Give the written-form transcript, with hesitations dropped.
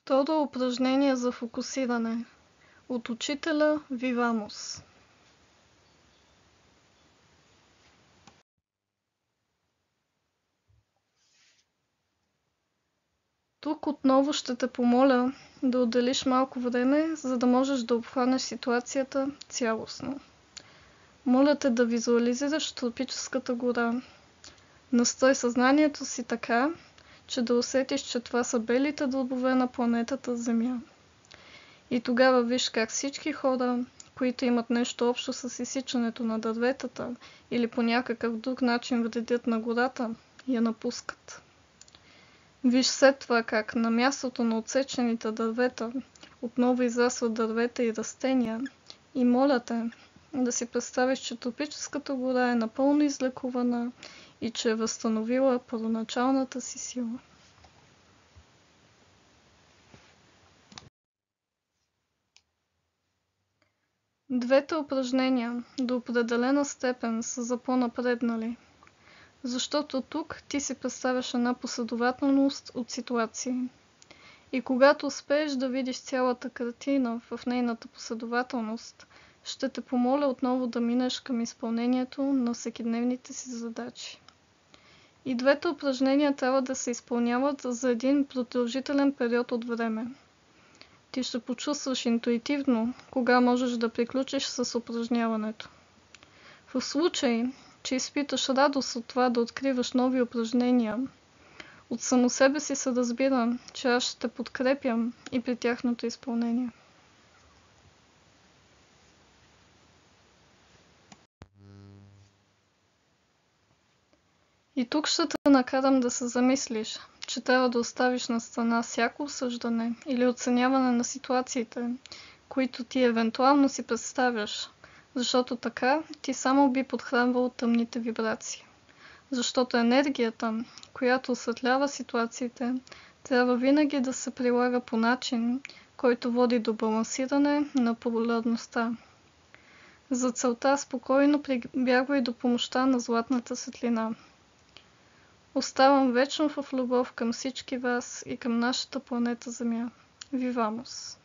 Второ упражнение за фокусиране от учителя Вивамус. Тук отново ще те помоля да отделиш малко време, за да можеш да обхванеш ситуацията цялостно. Моля те да визуализираш тропическата гора. Настрой съзнанието си така, че да усетиш, че това са белите дробове на планетата Земя. И тогава виж как всички хора, които имат нещо общо с изсичането на дърветата или по някакъв друг начин вредят на гората, я напускат. Виж след това как на мястото на отсечените дървета отново израстват дървета и растения и моля те да си представиш, че тропическата гора е напълно излекувана и че е възстановила първоначалната си сила. Двете упражнения до определена степен са за по-напреднали, защото тук ти си представяш една последователност от ситуации. И когато успееш да видиш цялата картина в нейната последователност, ще те помоля отново да минеш към изпълнението на всекидневните си задачи. И двете упражнения трябва да се изпълняват за един продължителен период от време. Ти ще почувстваш интуитивно, кога можеш да приключиш с упражняването. В случай, че изпиташ радост от това да откриваш нови упражнения, от само себе си се разбира, че аз ще те подкрепям и при тяхното изпълнение. И тук ще те накарам да се замислиш, че трябва да оставиш на страна всяко осъждане или оценяване на ситуациите, които ти евентуално си представяш, защото така ти само би подхранвал тъмните вибрации. Защото енергията, която осветлява ситуациите, трябва винаги да се прилага по начин, който води до балансиране на полярността. За целта спокойно прибягвай до помощта на златната светлина. Оставам вечно в любов към всички вас и към нашата планета Земя. Вивамус!